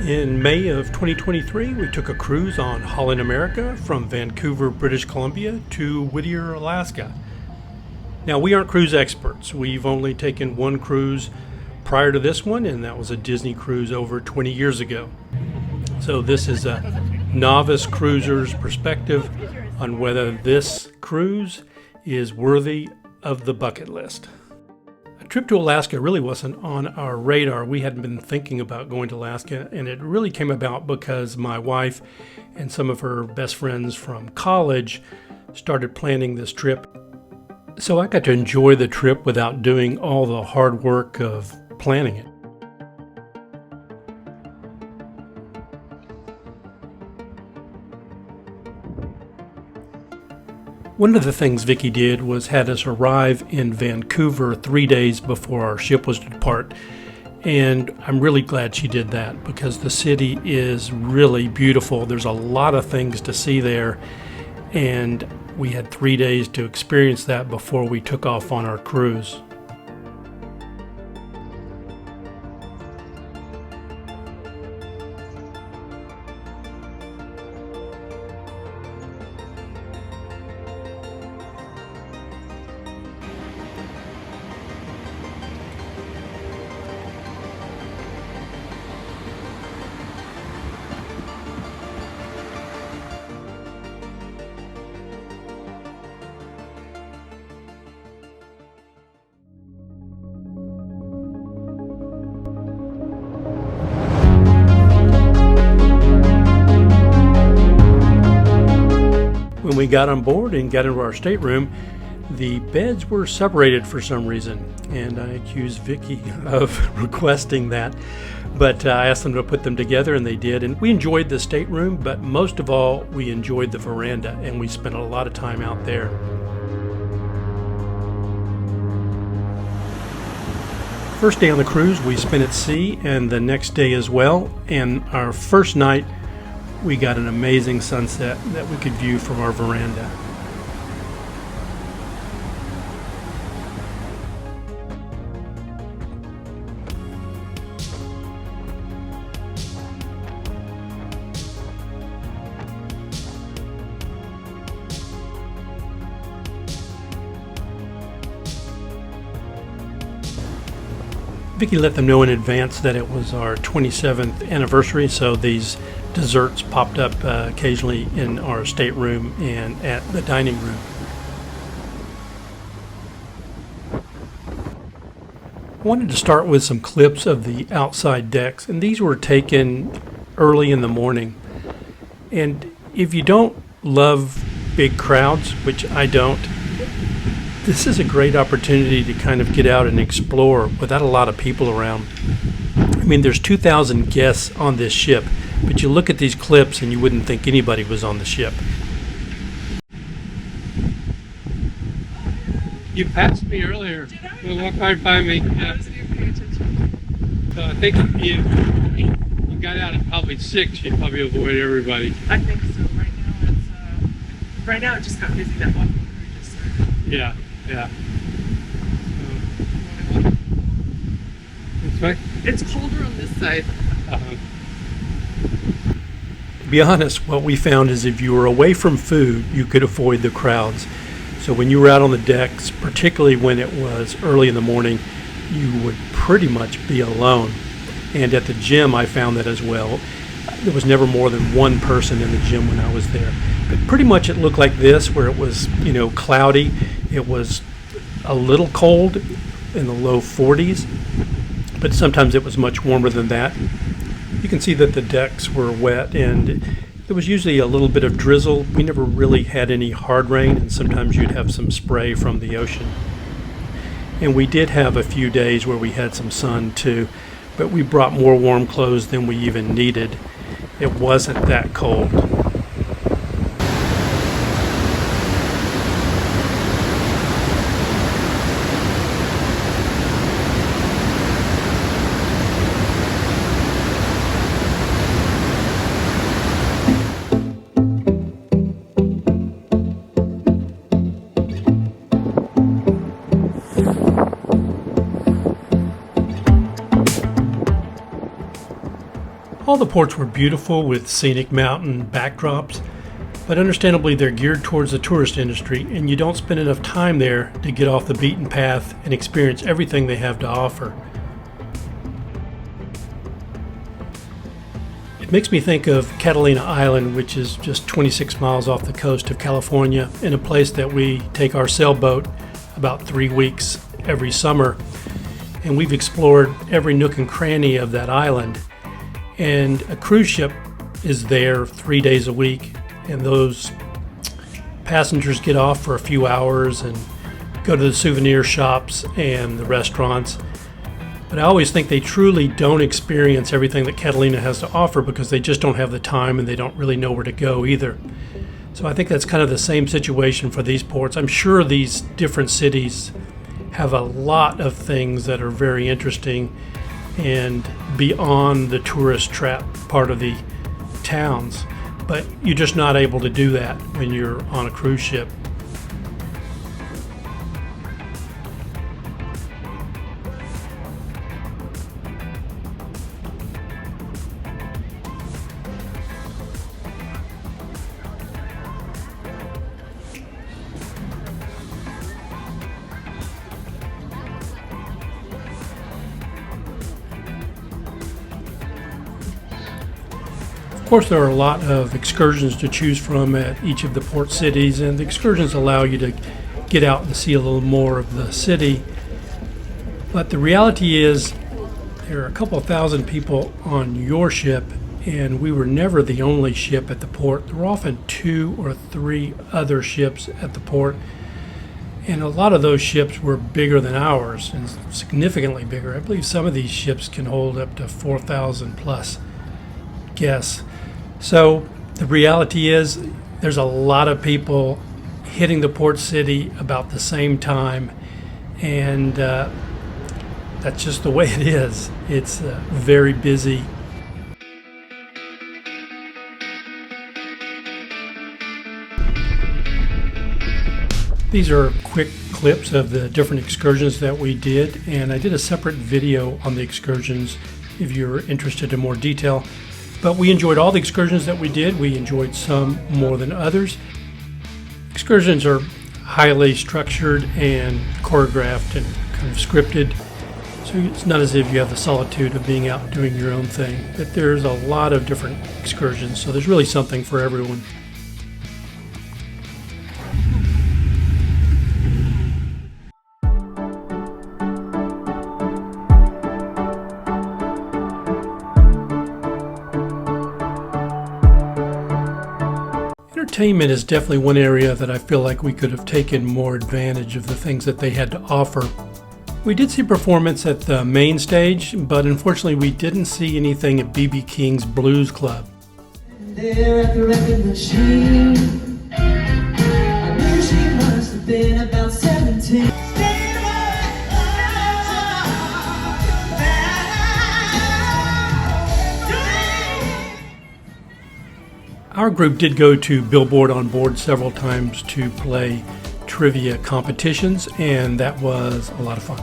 In May of 2023, we took a cruise on Holland America from Vancouver, British Columbia to Whittier, Alaska. Now, we aren't cruise experts. We've only taken one cruise prior to this one, and that was a Disney cruise over 20 years ago. So this is a novice cruiser's perspective on whether this cruise is worthy of the bucket list. A trip to Alaska really wasn't on our radar. We hadn't been thinking about going to Alaska, and it really came about because my wife and some of her best friends from college started planning this trip. So I got to enjoy the trip without doing all the hard work of planning it. One of the things Vicky did was had us arrive in Vancouver 3 days before our ship was to depart. And I'm really glad she did that because the city is really beautiful. There's a lot of things to see there. And we had 3 days to experience that before we took off on our cruise. When we got on board and got into our stateroom, the beds were separated for some reason, and I accused Vicky of requesting that. But I asked them to put them together, and they did. And we enjoyed the stateroom, but most of all, we enjoyed the veranda, and we spent a lot of time out there. First day on the cruise, we spent at sea, and the next day as well. And our first night, we got an amazing sunset that we could view from our veranda. Vicky let them know in advance that it was our 27th anniversary, so these desserts popped up occasionally in our stateroom and at the dining room. I wanted to start with some clips of the outside decks, and these were taken early in the morning. And if you don't love big crowds, which I don't, this is a great opportunity to kind of get out and explore without a lot of people around. I mean, there's 2,000 guests on this ship, but you look at these clips and you wouldn't think anybody was on the ship. You passed me earlier. You walked right by me. Yeah. So I think if you got out at probably 6, you'd probably avoid everybody. I think so. Right now it just got busy. That walking crew just started. Yeah. This way? It's colder on this side. To be honest, what we found is if you were away from food, you could avoid the crowds. So when you were out on the decks, particularly when it was early in the morning, you would pretty much be alone. And at the gym, I found that as well. There was never more than one person in the gym when I was there. But pretty much it looked like this, where it was, cloudy. It was a little cold in the low 40s, but sometimes it was much warmer than that. You can see that the decks were wet, and there was usually a little bit of drizzle. We never really had any hard rain, and sometimes you'd have some spray from the ocean. And we did have a few days where we had some sun too, but we brought more warm clothes than we even needed. It wasn't that cold. All the ports were beautiful with scenic mountain backdrops, but understandably they're geared towards the tourist industry, and you don't spend enough time there to get off the beaten path and experience everything they have to offer. It makes me think of Catalina Island, which is just 26 miles off the coast of California, in a place that we take our sailboat about 3 weeks every summer. And we've explored every nook and cranny of that island. And a cruise ship is there 3 days a week, and those passengers get off for a few hours and go to the souvenir shops and the restaurants. But I always think they truly don't experience everything that Catalina has to offer because they just don't have the time and they don't really know where to go either. So I think that's kind of the same situation for these ports. I'm sure these different cities have a lot of things that are very interesting and beyond the tourist trap part of the towns, but you're just not able to do that when you're on a cruise ship. Of course, there are a lot of excursions to choose from at each of the port cities, and the excursions allow you to get out and see a little more of the city. But the reality is there are a couple of thousand people on your ship, and we were never the only ship at the port. There were often 2 or 3 other ships at the port, and a lot of those ships were bigger than ours and significantly bigger. I believe some of these ships can hold up to 4,000 plus guests. So the reality is there's a lot of people hitting the port city about the same time, and that's just the way it is. It's very busy. These are quick clips of the different excursions that we did, and I did a separate video on the excursions if you're interested in more detail. But we enjoyed all the excursions that we did. We enjoyed some more than others. Excursions are highly structured and choreographed and kind of scripted. So it's not as if you have the solitude of being out doing your own thing. But there's a lot of different excursions, so there's really something for everyone. Entertainment is definitely one area that I feel like we could have taken more advantage of the things that they had to offer. We did see performance at the main stage, but unfortunately we didn't see anything at B.B. King's Blues Club. There at the record machine, I knew she must have been about 17. Our group did go to Billboard Onboard several times to play trivia competitions, and that was a lot of fun.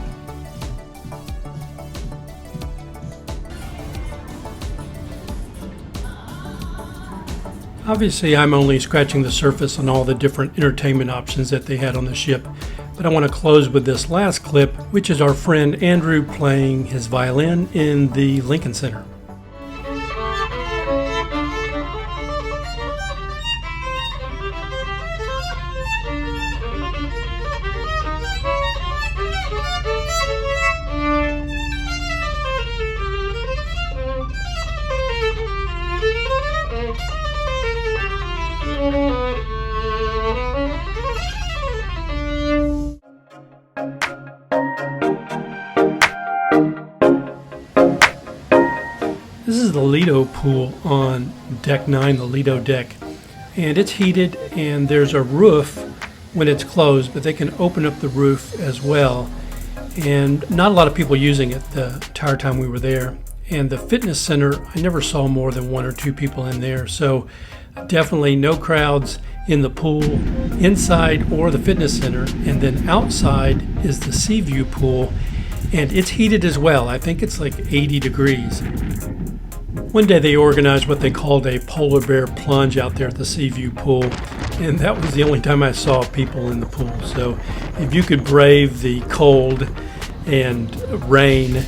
Obviously, I'm only scratching the surface on all the different entertainment options that they had on the ship, but I want to close with this last clip, which is our friend Andrew playing his violin in the Lincoln Center. This is the Lido pool on deck 9, the Lido deck, and it's heated and there's a roof when it's closed, but they can open up the roof as well, and not a lot of people using it the entire time we were there. And the fitness center, I never saw more than 1 or 2 people in there, so definitely no crowds in the pool inside or the fitness center. And then outside is the sea view pool, and it's heated as well. I think it's like 80 degrees. One day they organized what they called a polar bear plunge out there at the Seaview pool, and that was the only time I saw people in the pool. So if you could brave the cold and rain,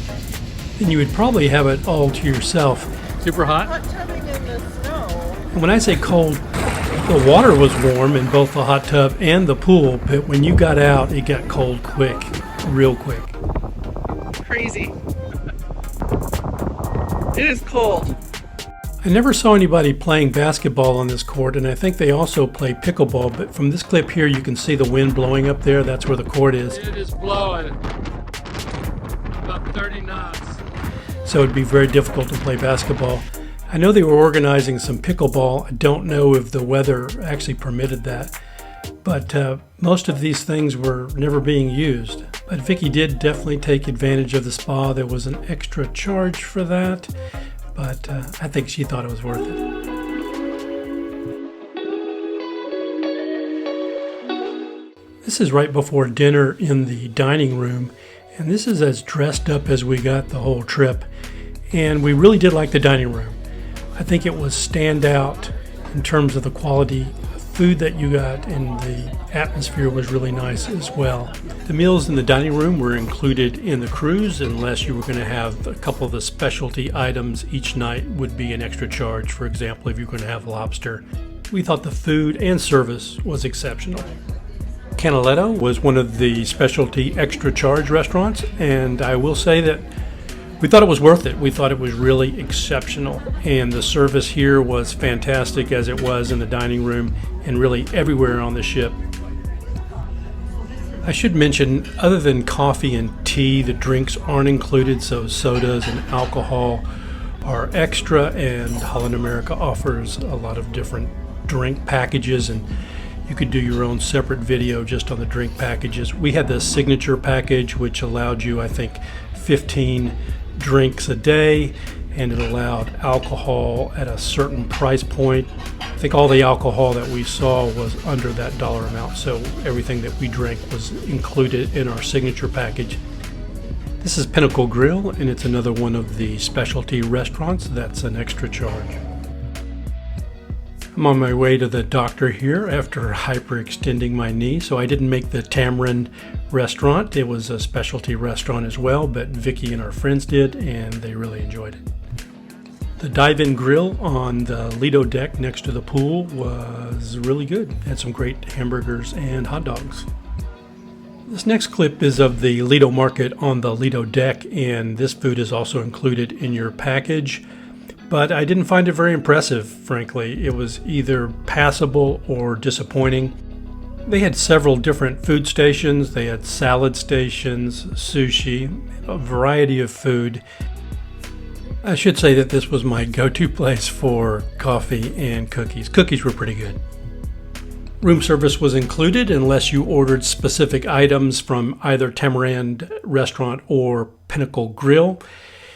then you would probably have it all to yourself. Super hot? Hot tubbing in the snow. And when I say cold, the water was warm in both the hot tub and the pool, but when you got out, it got cold quick, real quick. Crazy. It is cold. I never saw anybody playing basketball on this court, and I think they also play pickleball, but from this clip here you can see the wind blowing up there. That's where the court is. It is blowing about 30 knots. So it'd be very difficult to play basketball. I know they were organizing some pickleball. I don't know if the weather actually permitted that, but most of these things were never being used. But Vicky did definitely take advantage of the spa. There was an extra charge for that, but I think she thought it was worth it. This is right before dinner in the dining room, and this is as dressed up as we got the whole trip. And we really did like the dining room. I think it was standout in terms of the quality of food that you got, and the atmosphere was really nice as well. The meals in the dining room were included in the cruise, unless you were going to have a couple of the specialty items each night would be an extra charge. For example, if you're going to have lobster. We thought the food and service was exceptional. Canaletto was one of the specialty extra charge restaurants, and I will say that we thought it was worth it. We thought it was really exceptional, and the service here was fantastic, as it was in the dining room and really everywhere on the ship. I should mention, other than coffee and tea, the drinks aren't included, so sodas and alcohol are extra, and Holland America offers a lot of different drink packages, and you could do your own separate video just on the drink packages. We had the signature package, which allowed you, I think, 15 drinks a day, and it allowed alcohol at a certain price point. I think all the alcohol that we saw was under that dollar amount, so everything that we drank was included in our signature package. This is Pinnacle Grill, and it's another one of the specialty restaurants that's an extra charge. I'm on my way to the doctor here after hyperextending my knee, so I didn't make the Tamarind restaurant. It was a specialty restaurant as well, but Vicky and our friends did, and they really enjoyed it. The dive-in grill on the Lido deck next to the pool was really good. Had some great hamburgers and hot dogs. This next clip is of the Lido market on the Lido deck, and this food is also included in your package. But I didn't find it very impressive, frankly. It was either passable or disappointing. They had several different food stations. They had salad stations, sushi, a variety of food. I should say that this was my go-to place for coffee and cookies. Cookies were pretty good. Room service was included unless you ordered specific items from either Tamarind Restaurant or Pinnacle Grill.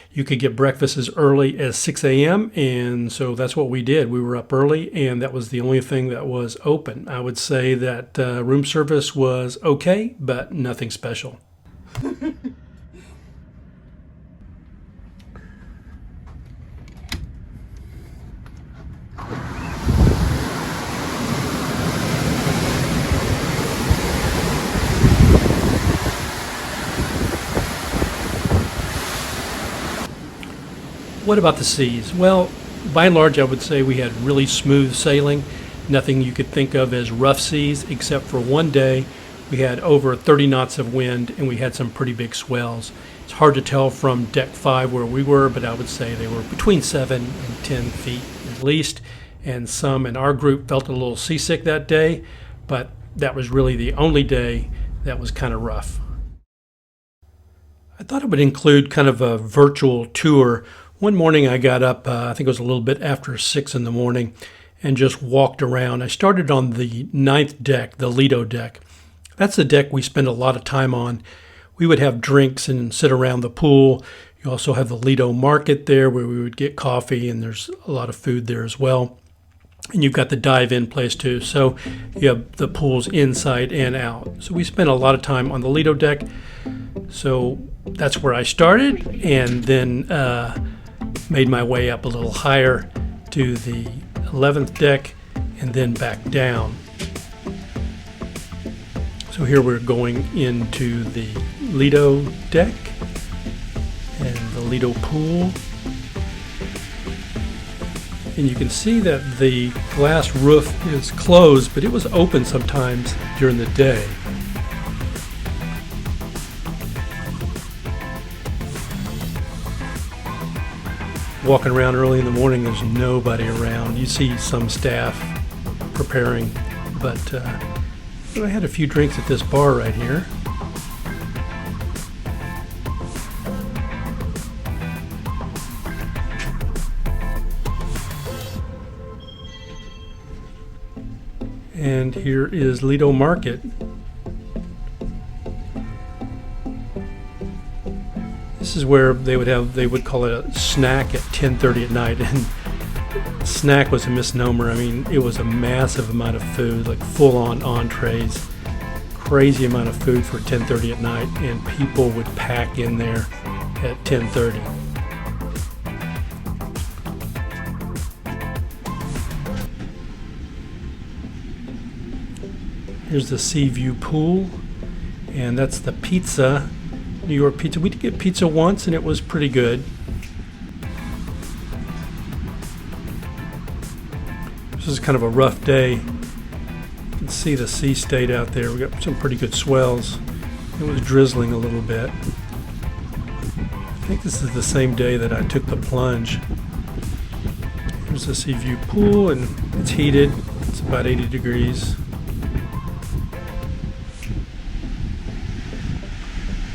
You could get breakfast as early as 6 a.m., and so that's what we did. We were up early, and that was the only thing that was open. I would say that room service was okay, but nothing special. What about the seas? Well, by and large, I would say we had really smooth sailing. Nothing you could think of as rough seas, except for one day we had over 30 knots of wind, and we had some pretty big swells. It's hard to tell from deck 5 where we were, but I would say they were between 7 and 10 feet at least. And some in our group felt a little seasick that day, but that was really the only day that was kind of rough. I thought it would include kind of a virtual tour. One morning I got up, I think it was a little bit after 6 in the morning, and just walked around. I started on the 9th deck, the Lido deck. That's the deck we spend a lot of time on. We would have drinks and sit around the pool. You also have the Lido market there where we would get coffee, and there's a lot of food there as well. And you've got the dive-in place too. So you have the pools inside and out. So we spent a lot of time on the Lido deck. So that's where I started, and then made my way up a little higher to the 11th deck and then back down. So here we're going into the Lido deck and the Lido pool. And you can see that the glass roof is closed, but it was open sometimes during the day. Walking around early in the morning, there's nobody around. You see some staff preparing, but I had a few drinks at this bar right here. And here is Lido Market. This is where they would call it a snack at 10:30 at night, and snack was a misnomer. I mean, it was a massive amount of food, like full-on entrees, crazy amount of food for 10:30 at night, and people would pack in there at 10:30. Here's the Seaview Pool, and that's the pizza, New York pizza. We did get pizza once, and it was pretty good. This is kind of a rough day. You can see the sea state out there. We got some pretty good swells. It was drizzling a little bit. I think this is the same day that I took the plunge. Here's the Seaview Pool, and it's heated. It's about 80 degrees.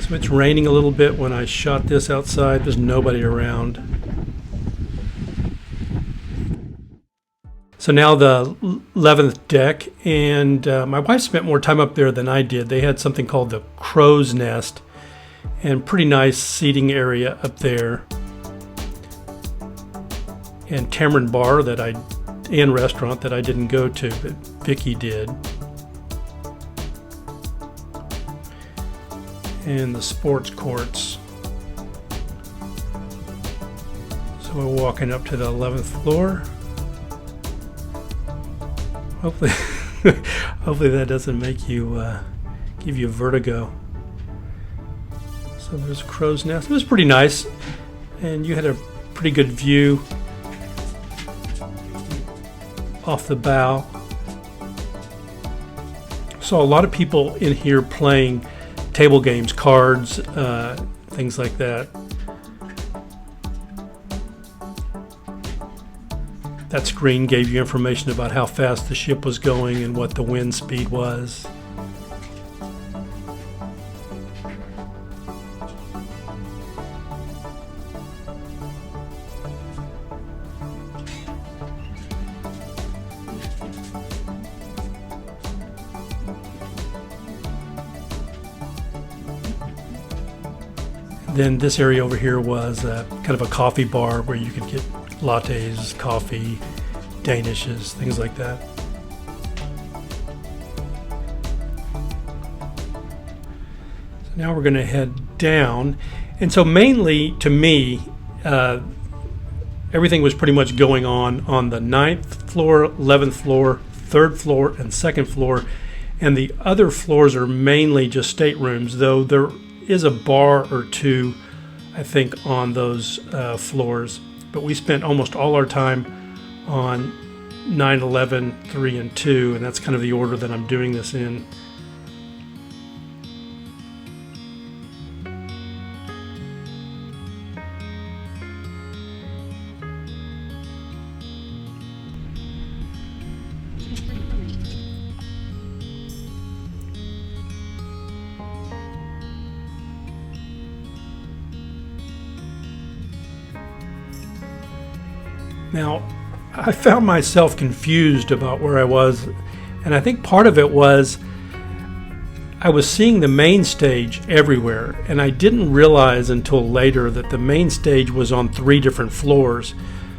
So it's raining a little bit when I shot this outside. There's nobody around. So now the 11th deck, and my wife spent more time up there than I did. They had something called the Crow's Nest, and pretty nice seating area up there. And Tamarin Bar and restaurant that I didn't go to, but Vicky did. And the sports courts. So we're walking up to the 11th floor. Hopefully, hopefully that doesn't make you give you vertigo. So there's a Crow's Nest. It was pretty nice, and you had a pretty good view off the bow. Saw a lot of people in here playing table games, cards, things like that. That screen gave you information about how fast the ship was going and what the wind speed was. Then this area over here was kind of a coffee bar where you could get lattes, coffee, danishes, things like that. So now we're going to head down. And so mainly to me, everything was pretty much going on the 9th floor, 11th floor, 3rd floor, and 2nd floor. And the other floors are mainly just staterooms, though there is a bar or two, I think, on those floors. But we spent almost all our time on 9, 11, 3, and 2, and that's kind of the order that I'm doing this in. Now, I found myself confused about where I was, and I think part of it was I was seeing the main stage everywhere, and I didn't realize until later that the main stage was on 3 different floors.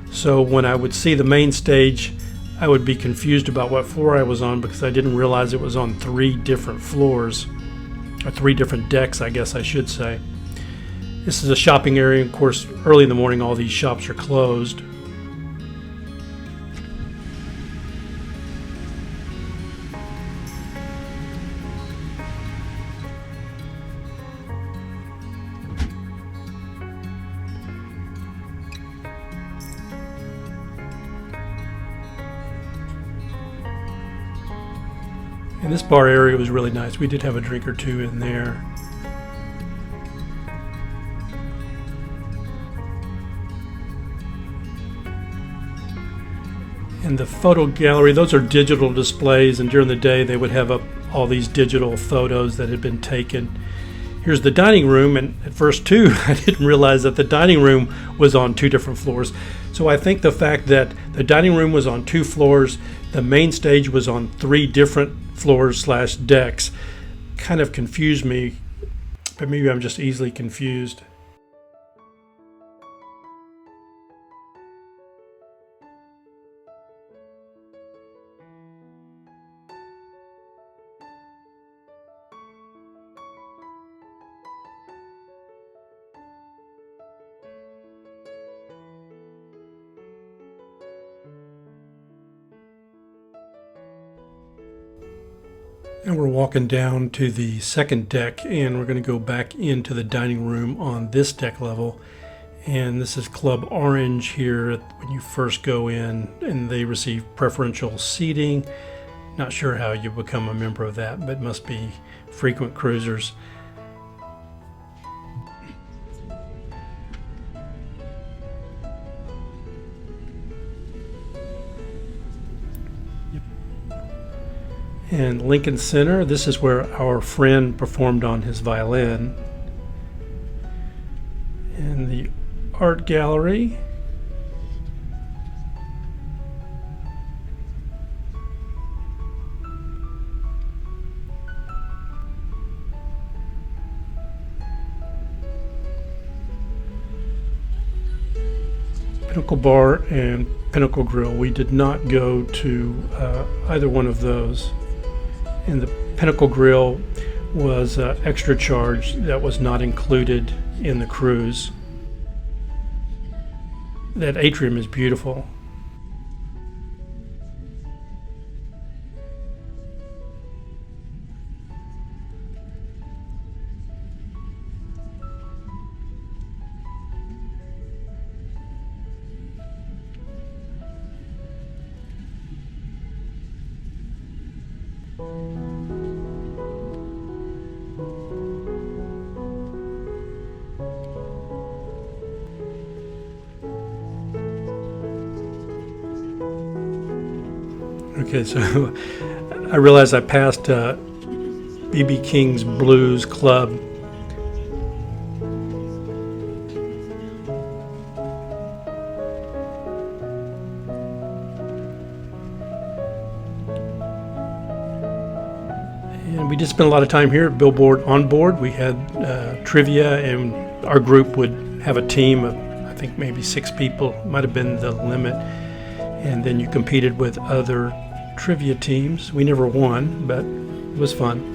So when I would see the main stage, I would be confused about what floor I was on because I didn't realize it was on 3 different floors, or 3 different decks, I guess I should say. This is a shopping area. Of course, early in the morning, all these shops are closed. And this bar area was really nice. We did have a drink or two in there. And the photo gallery, those are digital displays, and during the day they would have up all these digital photos that had been taken. Here's the dining room, and at first too, I didn't realize that the dining room was on 2 different floors. So I think the fact that the dining room was on 2 floors, the main stage was on 3 different floors / decks, kind of confused me, but maybe I'm just easily confused. And we're walking down to the second deck, and we're going to go back into the dining room on this deck level. And this is Club Orange here when you first go in, and they receive preferential seating. Not sure how you become a member of that, but must be frequent cruisers. And Lincoln Center, this is where our friend performed on his violin. And the art gallery. Pinnacle Bar and Pinnacle Grill. We did not go to either one of those. And the Pinnacle Grill was extra charge that was not included in the cruise. That atrium is beautiful. Okay, so I realized I passed B.B. King's Blues Club. And we did spend a lot of time here at Billboard Onboard. We had trivia, and our group would have a team of, I think, maybe 6 people. Might have been the limit. And then you competed with other trivia teams. We never won, but it was fun.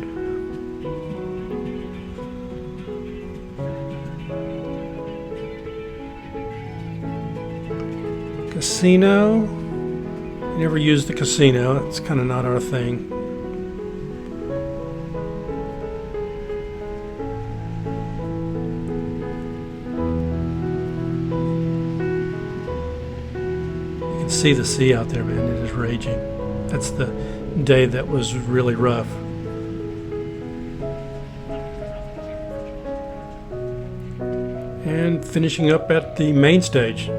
Casino. We never used the casino. It's kind of not our thing. You can see the sea out there, man. It is raging. That's the day that was really rough. And finishing up at the main stage.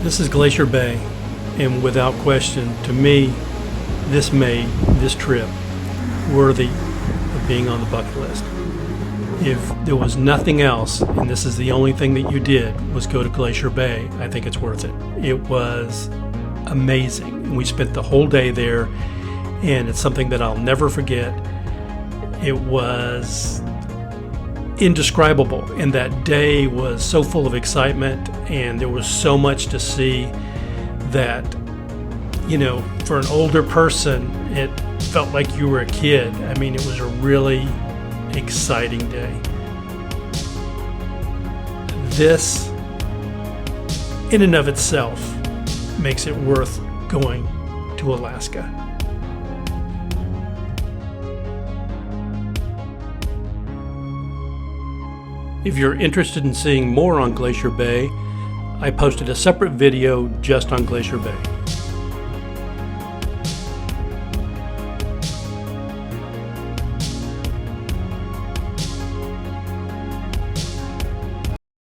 This is Glacier Bay, and without question, to me, this made this trip worthy of being on the bucket list. If there was nothing else, and this is the only thing that you did, was go to Glacier Bay, I think it's worth it. It was amazing. And we spent the whole day there, and it's something that I'll never forget. It was indescribable, and that day was so full of excitement, and there was so much to see that, you know, for an older person, it felt like you were a kid. I mean, it was a really exciting day. This, in and of itself, makes it worth going to Alaska. If you're interested in seeing more on Glacier Bay, I posted a separate video just on Glacier Bay.